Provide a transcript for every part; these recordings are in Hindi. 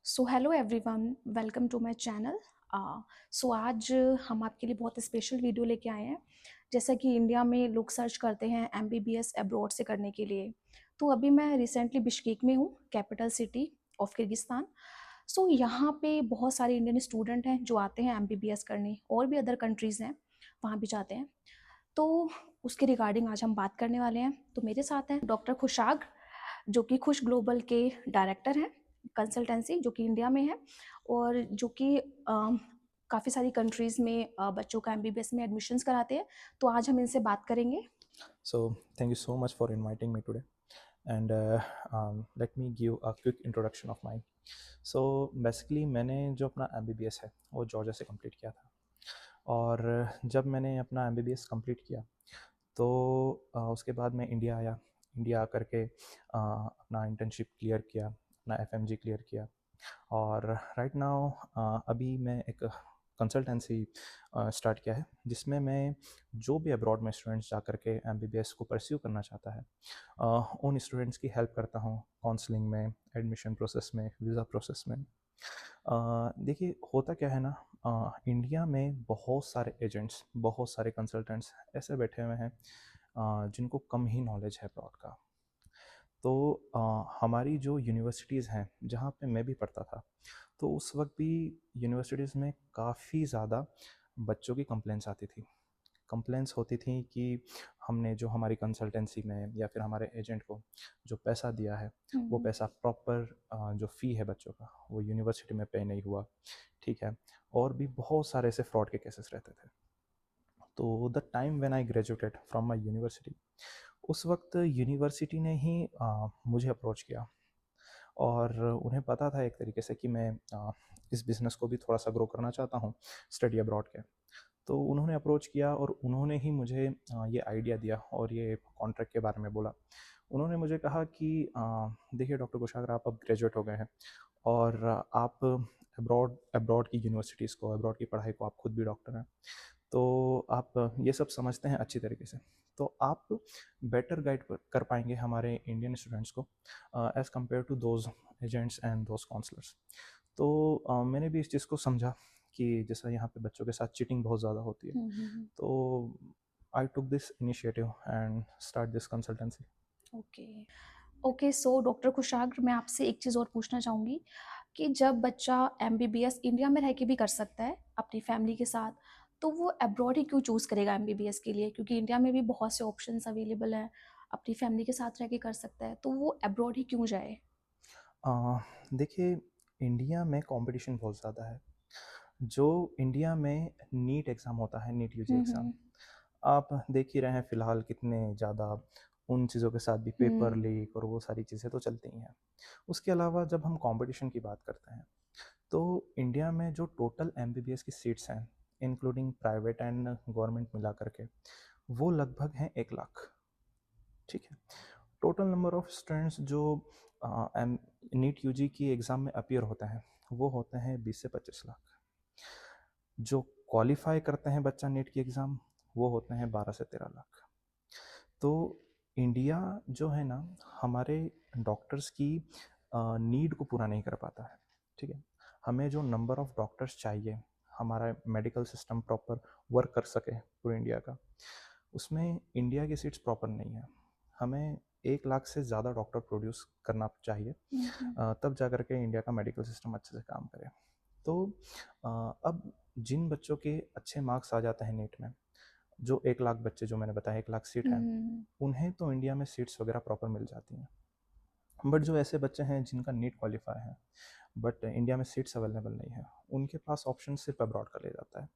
So hello everyone, welcome to my channel. So आज हम आपके लिए बहुत स्पेशल वीडियो लेके आए हैं। जैसा कि इंडिया में लोग सर्च करते हैं एमबीबीएस अब्रॉड से करने के लिए, तो अभी मैं रिसेंटली बिश्केक में हूँ, कैपिटल सिटी ऑफ किर्गिस्तान। सो यहाँ पे बहुत सारे इंडियन स्टूडेंट हैं जो आते हैं एमबीबीएस करने, और भी अदर कंट्रीज़ हैं वहाँ भी जाते हैं। तो उसके रिगार्डिंग आज हम बात करने वाले हैं। तो मेरे साथ हैं डॉक्टर खुशाग, जो कि खुश ग्लोबल के डायरेक्टर हैं, कंसल्टेंसी जो कि इंडिया में है, और जो कि काफ़ी सारी कंट्रीज़ में बच्चों का एमबीबीएस में एडमिशन्स कराते हैं। तो आज हम इनसे बात करेंगे। So, thank you so much for inviting me today. And let me give a quick introduction of mine. So, basically मैंने जो अपना MBBS है वो जॉर्जिया से कंप्लीट किया था। और जब मैंने अपना MBBS कंप्लीट किया तो उसके बाद मैं इंडिया आया। इंडिया आकर के अपना इंटर्नशिप क्लियर किया, अपना FMG क्लियर किया। और राइट नाउ अभी मैं एक कंसल्टेंसी स्टार्ट किया है, जिसमें मैं जो भी अब्रॉड में स्टूडेंट्स जा कर के MBBS को परस्यू करना चाहता है, उन स्टूडेंट्स की हेल्प करता हूँ काउंसलिंग में, एडमिशन प्रोसेस में, वीज़ा प्रोसेस में। देखिए होता क्या है ना, इंडिया में बहुत सारे एजेंट्स, बहुत सारे कंसल्टेंट्स ऐसे बैठे हुए हैं जिनको कम ही नॉलेज है अब्रॉड का। तो हमारी जो यूनिवर्सिटीज़ हैं जहाँ पे मैं भी पढ़ता था, तो उस वक्त भी यूनिवर्सिटीज़ में काफ़ी ज़्यादा बच्चों की कंप्लेंट्स आती थी। कंप्लेंट्स होती थी कि हमने जो हमारी कंसल्टेंसी में या फिर हमारे एजेंट को जो पैसा दिया है, वो पैसा प्रॉपर, जो फ़ी है बच्चों का, वो यूनिवर्सिटी में पे नहीं हुआ। ठीक है। और भी बहुत सारे ऐसे फ्रॉड के केसेस रहते थे। तो the time when I graduated from my university, उस वक्त यूनिवर्सिटी ने ही मुझे अप्रोच किया। और उन्हें पता था एक तरीके से कि मैं इस बिज़नेस को भी थोड़ा सा ग्रो करना चाहता हूँ स्टडी अब्रॉड के। तो उन्होंने अप्रोच किया और उन्होंने ही मुझे ये आइडिया दिया और ये कॉन्ट्रैक्ट के बारे में बोला। उन्होंने मुझे कहा कि देखिए डॉक्टर कुशागर, आप अब ग्रेजुएट हो गए हैं और आप अब्रॉड अब्रॉड की यूनिवर्सिटीज़ को, अब्रॉड की पढ़ाई को, आप खुद भी डॉक्टर हैं, तो आप ये सब समझते हैं अच्छी तरीके से। तो आप बेटर गाइड कर पाएंगे हमारे इंडियन स्टूडेंट्स को as compared to those agents and those counsellors. तो मैंने भी इस चीज़ को समझा कि जैसा यहाँ पे बच्चों के साथ चीटिंग बहुत ज़्यादा होती है। तो I took this initiative and start this consultancy. Okay. Okay, so doctor Khushag, मैं आपसे एक चीज़ और पूछना चाहूँगी कि जब बच्चा एमबीबीएस इंडिया में रह के भी कर सकता है अपनी फैमिली के साथ, तो वो अब्रॉड ही क्यों चूज़ करेगा एमबीबीएस के लिए? क्योंकि इंडिया में भी बहुत से ऑप्शंस अवेलेबल हैं, अपनी फैमिली के साथ रह के कर सकता है, तो वो अब्रॉड ही क्यों जाए? देखिए, इंडिया में कंपटीशन बहुत ज़्यादा है। जो इंडिया में नीट एग्ज़ाम होता है, नीट यूजी एग्ज़ाम, हम्म। आप देख ही रहे हैं फ़िलहाल कितने ज़्यादा उन चीज़ों के साथ भी पेपर हम्म। लीक और वो सारी चीज़ें तो चलती ही हैं। उसके अलावा जब हम कंपटीशन की बात करते हैं, तो इंडिया में जो टोटल एमबीबीएस की सीट्स हैं, इंक्लूडिंग प्राइवेट एंड गवर्नमेंट मिला करके, वो लगभग हैं 1 लाख। ठीक है। टोटल नंबर ऑफ स्टूडेंट्स जो नीट यूजी की एग्ज़ाम में अपीयर होते हैं, वो होते हैं 20 से 25 लाख। जो क्वालिफाई करते हैं बच्चा नीट की एग्ज़ाम, वो होते हैं 12 से 13 लाख। तो इंडिया जो है ना, हमारे डॉक्टर्स की नीड को पूरा नहीं कर पाता है। ठीक है। हमें जो नंबर ऑफ डॉक्टर्स चाहिए, हमारा मेडिकल सिस्टम प्रॉपर वर्क कर सके पूरे इंडिया का, उसमें इंडिया की सीट्स प्रॉपर नहीं है। हमें 1 लाख से ज़्यादा डॉक्टर प्रोड्यूस करना चाहिए, हम्म। तब जा कर के इंडिया का मेडिकल सिस्टम अच्छे से काम करे। तो अब जिन बच्चों के अच्छे मार्क्स आ जाते हैं नीट में, जो 1 लाख बच्चे जो मैंने बताया, 1 लाख सीट हैं, हम्म। उन्हें तो इंडिया में सीट्स वगैरह प्रॉपर मिल जाती हैं। बट जो ऐसे बच्चे हैं जिनका नीट क्वालिफाई है बट इंडिया में सीट्स अवेलेबल नहीं है, उनके पास ऑप्शन सिर्फ अब्रॉड का ले जाता है।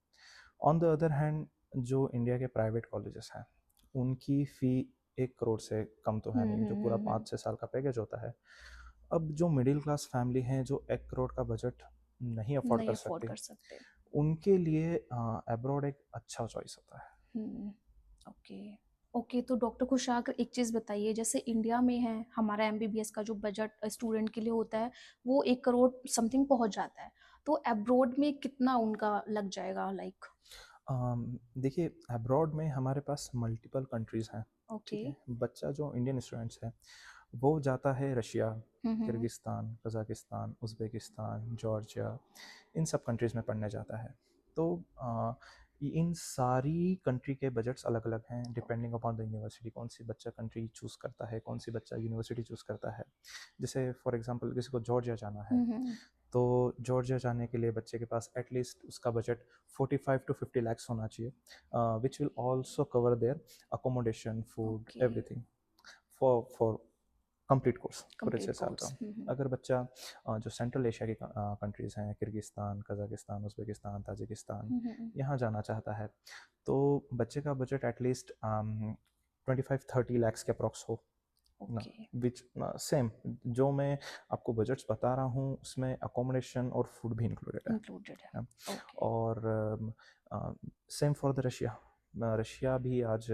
ऑन द अदर हैंड, जो इंडिया के प्राइवेट कॉलेजेस हैं, उनकी फ़ी 1 करोड़ से कम तो है नहीं, जो पूरा हम्म। 5-6 साल का पैकेज होता है। अब जो मिडिल क्लास फैमिली हैं, जो 1 करोड़ का बजट नहीं अफोर्ड नहीं कर अफोर्ड सकती, कर सकते। उनके लिए अब्रॉड एक अच्छा चॉइस होता है। हम्म। ओके। ओके, तो डॉक्टर खुशाक, एक चीज़ बताइए, जैसे इंडिया में है हमारा एमबीबीएस का जो बजट स्टूडेंट के लिए होता है, वो 1 करोड़ समथिंग पहुंच जाता है। तो अब्रॉड में कितना उनका लग जाएगा, लाइक? देखिए, अब्रॉड में हमारे पास मल्टीपल कंट्रीज़ हैं। ओके। ठीक है। बच्चा जो इंडियन स्टूडेंट्स है, वो जाता है रशिया, हुँ, हुँ। किर्गिस्तान, कज़ाकिस्तान, उज़्बेकिस्तान, जॉर्जिया, इन सब कंट्रीज़ में पढ़ने जाता है। तो इन सारी कंट्री के बजट्स अलग-अलग हैं डिपेंडिंग अपॉन द यूनिवर्सिटी, कौन सी बच्चा कंट्री चूज़ करता है, कौन सी बच्चा यूनिवर्सिटी चूज़ करता है। जैसे फॉर एग्ज़ाम्पल किसी को जॉर्जिया जाना है, हुँ, हुँ। तो जॉर्जिया जाने के लिए बच्चे के पास एटलीस्ट उसका बजट 45 टू 50 लैक्स होना चाहिए, which will also cover their accommodation, food, okay, everything for complete course पूरे 6 कंप्लीट साल का। कोर्स। हुँ, हुँ। अगर बच्चा जो सेंट्रल एशिया की कंट्रीज़ हैं, किर्गिस्तान, कज़ाकिस्तान, उज़्बेकिस्तान, ताजिकिस्तान, हुँ, हुँ। यहाँ जाना चाहता है, तो बच्चे का बजट एटलीस्ट 25-30 लैक्स के अप्रॉक्स हो ना, ओके, विच सेम जो मैं आपको बजट्स बता रहा हूँ उसमें अकोमोडेशन और फूड भी इंक्लूडेड इंक्लूडेड है। है। ओके, और same for the Russia, Russia भी आज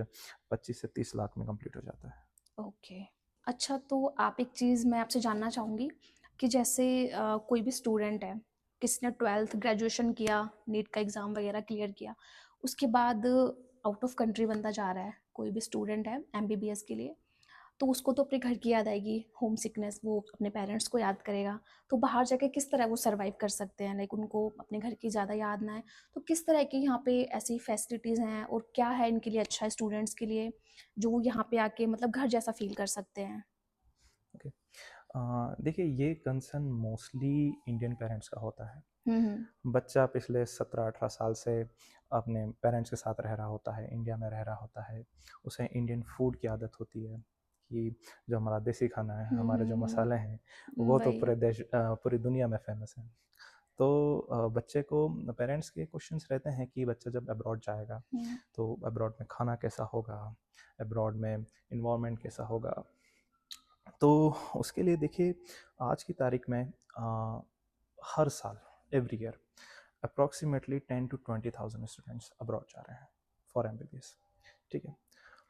25 से 30 लाख में कंप्लीट हो जाता है। ओके। अच्छा, तो आप एक चीज़ मैं आपसे जानना चाहूँगी कि जैसे कोई भी स्टूडेंट है, किसी ने 12th ग्रेजुएशन किया, नीट का एग्ज़ाम वगैरह क्लियर किया, उसके बाद आउट ऑफ कंट्री बंदा जा रहा है, कोई भी स्टूडेंट है एमबीबीएस के लिए, तो उसको तो अपने घर की याद आएगी, होम सिकनेस, वो अपने पेरेंट्स को याद करेगा। तो बाहर जाके किस तरह वो सर्वाइव कर सकते हैं? लाइक उनको अपने घर की ज़्यादा याद ना आए, तो किस तरह की यहाँ पे ऐसी फैसिलिटीज़ हैं और क्या है इनके लिए अच्छा स्टूडेंट्स के लिए, जो यहाँ पे आके मतलब घर जैसा फ़ील कर सकते हैं? ओके, देखिए ये कंसर्न मोस्टली इंडियन पेरेंट्स का होता है। हुँ, हुँ। बच्चा पिछले 17-18 साल से अपने पेरेंट्स के साथ रह रहा होता है, इंडिया में रह रहा होता है, उसे इंडियन फूड की आदत होती है कि जो हमारा देसी खाना है, हुँ, हमारे जो हुँ, मसाले हैं, वो तो वही। पूरी दुनिया में फ़ेमस हैं। तो बच्चे को पेरेंट्स के क्वेश्चंस रहते हैं कि बच्चा जब अब्रॉड जाएगा, हुँ, तो अब्रॉड में खाना कैसा होगा, अब्रॉड में एनवायरनमेंट कैसा होगा। तो उसके लिए देखिए आज की तारीख में हर साल every year approximately 10 to 20,000 students abroad जा रहे हैं फॉर एमबीबीएस। ठीक है,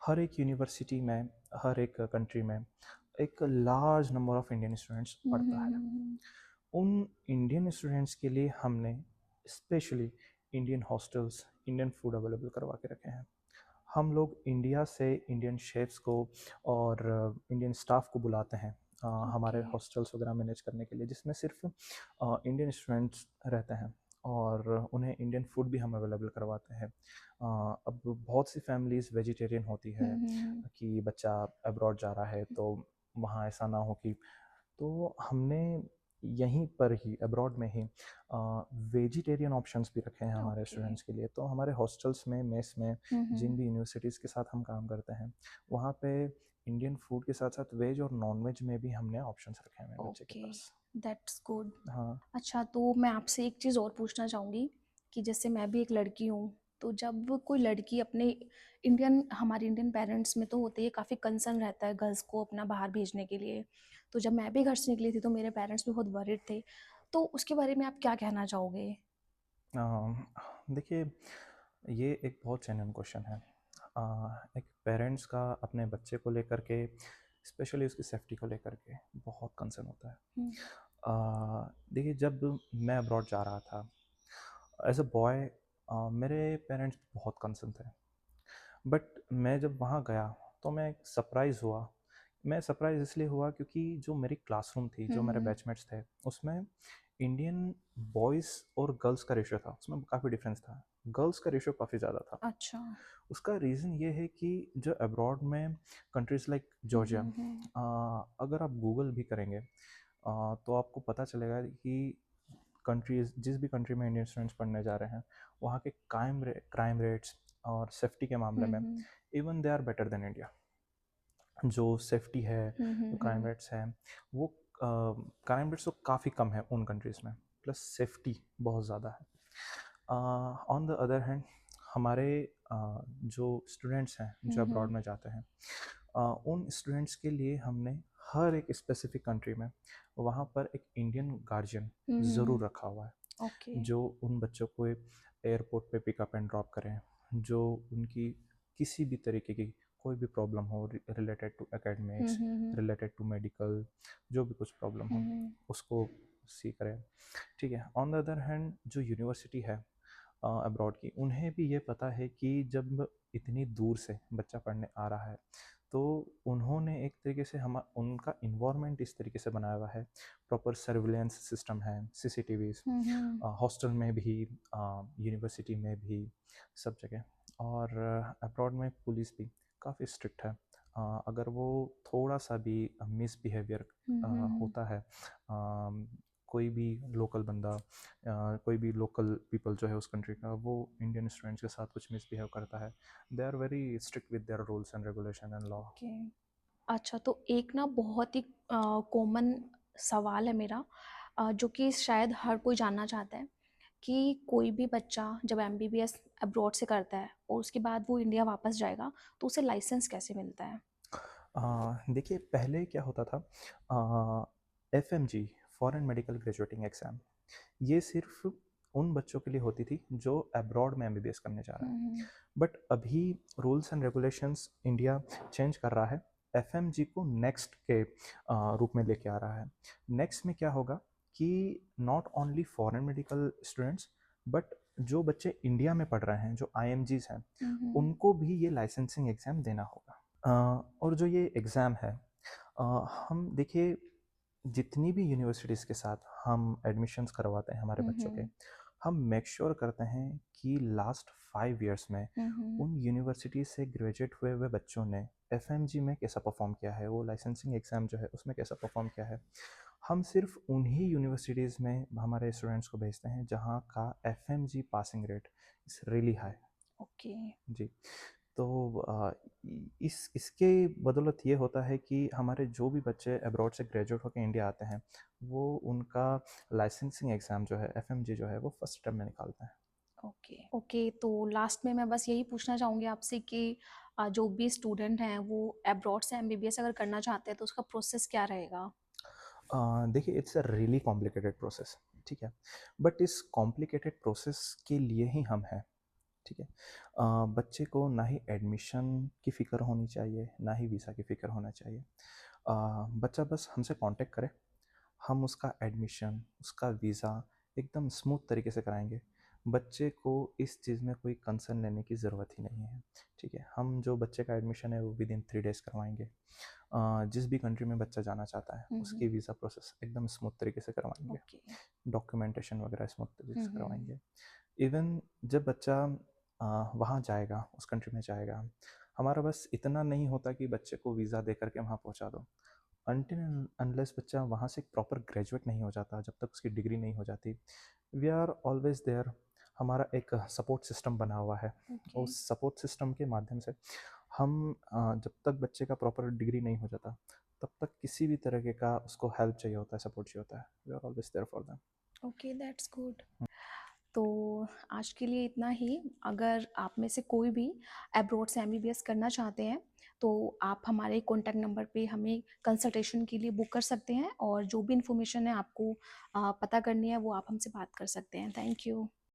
हर एक यूनिवर्सिटी में, हर एक कंट्री में एक large number of Indian students हुँ, पढ़ता हुँ, है। हुँ, हुँ। उन इंडियन स्टूडेंट्स के लिए हमने specially Indian hostels, Indian food available करवा के रखे हैं। हम लोग इंडिया से इंडियन शेफ्स को और इंडियन स्टाफ को बुलाते हैं हमारे ओके, हॉस्टल्स वगैरह मैनेज करने के लिए, जिसमें सिर्फ इंडियन स्टूडेंट्स रहते हैं और उन्हें इंडियन फूड भी हम अवेलेबल करवाते हैं। अब बहुत सी फैमिलीज़ वेजिटेरियन होती हुँ, है हुँ, हुँ। कि बच्चा अब्रॉड जा रहा है तो वहाँ ऐसा ना हो कि, तो हमने यहीं पर ही अब्रॉड में ही वेजिटेरियन ऑप्शंस भी रखे हैं हमारे ओके। स्टूडेंट्स के लिए। तो हमारे हॉस्टल्स में, मेस में, हुँ, जिन हुँ। भी यूनिवर्सिटीज़ के साथ हम काम करते हैं, वहाँ पे इंडियन फूड के साथ-साथ वेज और नॉन-वेज में भी हमने ऑप्शंस रखे हुए हैं बच्चे के ओके, पास। That's good. हाँ। अच्छा, तो मैं आपसे एक चीज़ और पूछना चाहूँगी कि जैसे मैं भी एक लड़की हूँ, तो जब कोई लड़की अपने हमारे इंडियन पेरेंट्स में तो होते ही काफ़ी कंसर्न रहता है गर्ल्स को अपना बाहर भेजने के लिए। तो जब मैं भी घर से निकली थी तो मेरे पेरेंट्स भी बहुत वरिड थे। तो उसके बारे में आप क्या कहना चाहोगे? देखिए ये एक बहुत जेन्युइन क्वेश्चन है। एक पेरेंट्स का अपने बच्चे को लेकर के, स्पेशली उसकी सेफ्टी को लेकर के बहुत कंसर्न होता है। हुँ, देखिए जब मैं अब्रॉड जा रहा था एज अ बॉय, मेरे पेरेंट्स बहुत कंसर्न थे, बट मैं जब वहाँ गया तो मैं सरप्राइज़ हुआ। मैं सरप्राइज़ इसलिए हुआ क्योंकि जो मेरी क्लासरूम थी, हुँ, जो मेरे हुँ। बैचमेट्स थे, उसमें इंडियन बॉयज़ और गर्ल्स का रेशियो था, उसमें काफ़ी डिफरेंस था। गर्ल्स का रेशियो काफ़ी ज़्यादा था। अच्छा। उसका रीज़न ये है कि जो अब्रॉड में कंट्रीज़ लाइक हुँ, जॉर्जिया, हुँ, हुँ। अगर आप गूगल भी करेंगे तो आपको पता चलेगा कि कंट्रीज़, जिस भी कंट्री में इंडियन स्टूडेंट्स पढ़ने जा रहे हैं, वहाँ के क्राइम रेट्स और सेफ्टी के मामले हुँ, में हुँ। Even they are better than India. जो सेफ्टी है, हुँ, हुँ, जो क्राइम हुँ। रेट्स हैं, वो क्राइम रेट्स तो काफ़ी कम है उन कंट्रीज़ में, प्लस सेफ्टी बहुत ज़्यादा है। ऑन द अदर हैंड हमारे जो स्टूडेंट्स हैं जो हुँ, अब्रॉड हुँ। में जाते हैं, उन स्टूडेंट्स के लिए हमने हर एक स्पेसिफिक कंट्री में वहाँ पर एक इंडियन गार्जियन हुँ, हुँ, ज़रूर हुँ। रखा हुआ है, ओके। जो उन बच्चों को एयरपोर्ट पे पिकअप एंड ड्रॉप करें, जो उनकी किसी भी तरीके की कोई भी प्रॉब्लम हो related to hmm, academics, hmm, hmm. Related to medical, जो भी कुछ प्रॉब्लम हुँ, हो हुँ। उसको सी करें। ठीक है, ऑन द अदर हैंड जो यूनिवर्सिटी है अब्रॉड की, उन्हें भी ये पता है कि जब इतनी दूर से बच्चा पढ़ने आ रहा है तो उन्होंने एक तरीके से हम उनका इन्वायरमेंट इस तरीके से बनाया हुआ है, प्रॉपर सर्विलेंस सिस्टम है, सीसीटीवीज हम्म। हॉस्टल में भी, यूनिवर्सिटी में भी, सब जगह। और अब्रॉड में पुलिस भी काफ़ी स्ट्रिक्ट है। अगर वो थोड़ा सा भी मिसबिहेवियर हम्म। होता है, कोई भी लोकल बंदा, कोई भी लोकल पीपल जो है उस कंट्री का, वो इंडियन स्टूडेंट्स के साथ कुछ मिसबिहेव करता है, they are very strict with their rules and regulation and law. Okay. अच्छा, तो एक ना बहुत ही कॉमन सवाल है मेरा, जो कि शायद हर कोई जानना चाहता है कि कोई भी बच्चा जब एमबीबीएस अब्रॉड से करता है और उसके बाद वो इंडिया वापस जाएगा, तो उसे लाइसेंस कैसे मिलता है? देखिए, पहले क्या होता था, FMG, foreign medical graduating exam, ये सिर्फ उन बच्चों के लिए होती थी जो अब्रॉड में एमबीबीएस करने जा रहा है। हम्म। बट अभी rules and regulations India change कर रहा है, एफएमजी को नेक्स्ट के रूप में लेके आ रहा है। नेक्स्ट में क्या होगा कि not only foreign medical students, but जो बच्चे इंडिया में पढ़ रहे हैं, जो आईएमजीज हैं, हम्म। उनको भी ये लाइसेंसिंग एग्ज़ाम देना होगा। और जो ये एग्ज़ाम है, हम देखिए, जितनी भी यूनिवर्सिटीज़ के साथ हम एडमिशन्स करवाते हैं हमारे बच्चों के, हम्म। हम मेक श्योर करते हैं कि लास्ट 5 ईयर्स में हम्म। उन यूनिवर्सिटी से ग्रेजुएट हुए हुए बच्चों ने एफएमजी में कैसा परफॉर्म किया है, वो लाइसेंसिंग एग्ज़ाम जो है उसमें कैसा परफॉर्म किया है। हम सिर्फ उन्हीं यूनिवर्सिटीज़ में हमारे स्टूडेंट्स को भेजते हैं जहाँ का FMG passing rate is really high. Okay. जी। तो इसके बदौलत ये होता है कि हमारे जो भी बच्चे अब्रॉड से ग्रेजुएट होकर इंडिया आते हैं, वो उनका लाइसेंसिंग एग्ज़ाम जो है, एफएमजी जो है, वो फर्स्ट टर्म में निकालते हैं। ओके। ओके, तो लास्ट में मैं बस यही पूछना चाहूँगी आपसे कि जो भी स्टूडेंट हैं वो अब्रॉड से एमबीबीएस अगर करना चाहते हैं तो उसका प्रोसेस क्या रहेगा? देखिए, it's a really complicated process, ठीक है, बट इस कॉम्प्लिकेटेड प्रोसेस के लिए ही हम हैं, ठीक है। बच्चे को ना ही एडमिशन की फ़िक्र होनी चाहिए, ना ही वीज़ा की फ़िक्र होना चाहिए। बच्चा बस हमसे कांटेक्ट करे, हम उसका एडमिशन, उसका वीज़ा एकदम स्मूथ तरीके से कराएंगे। बच्चे को इस चीज़ में कोई कंसर्न लेने की ज़रूरत ही नहीं है, ठीक है। हम जो बच्चे का एडमिशन है वो विद इन 3 डेज़ करवाएंगे। जिस भी कंट्री में बच्चा जाना चाहता है उसकी वीज़ा प्रोसेस एकदम स्मूथ तरीके से करवाएंगे, ओके। डॉक्यूमेंटेशन वगैरह स्मूथ तरीके से हम्म। करवाएंगे। इवन जब बच्चा वहाँ जाएगा, उस कंट्री में जाएगा, हमारा बस इतना नहीं होता कि बच्चे को वीज़ा दे करके वहाँ पहुँचा दो। अनटिल अनलेस बच्चा वहाँ से प्रॉपर ग्रेजुएट नहीं हो जाता, जब तक उसकी डिग्री नहीं हो जाती, वी आर ऑलवेज देयर। हमारा एक सपोर्ट सिस्टम बना हुआ है। ओके। उस सपोर्ट सिस्टम के माध्यम से हम, जब तक बच्चे का प्रॉपर डिग्री नहीं हो जाता, तब तक किसी भी तरह का उसको हेल्प चाहिए होता है, सपोर्ट चाहिए होता है, we are always there for them. Okay, that's good. तो आज के लिए इतना ही। अगर आप में से कोई भी अब्रॉड से एमबीबीएस करना चाहते हैं तो आप हमारे कॉन्टैक्ट नंबर पे हमें कंसल्टेशन के लिए बुक कर सकते हैं, और जो भी इंफॉर्मेशन है आपको पता करनी है वो आप हमसे बात कर सकते हैं। Thank you.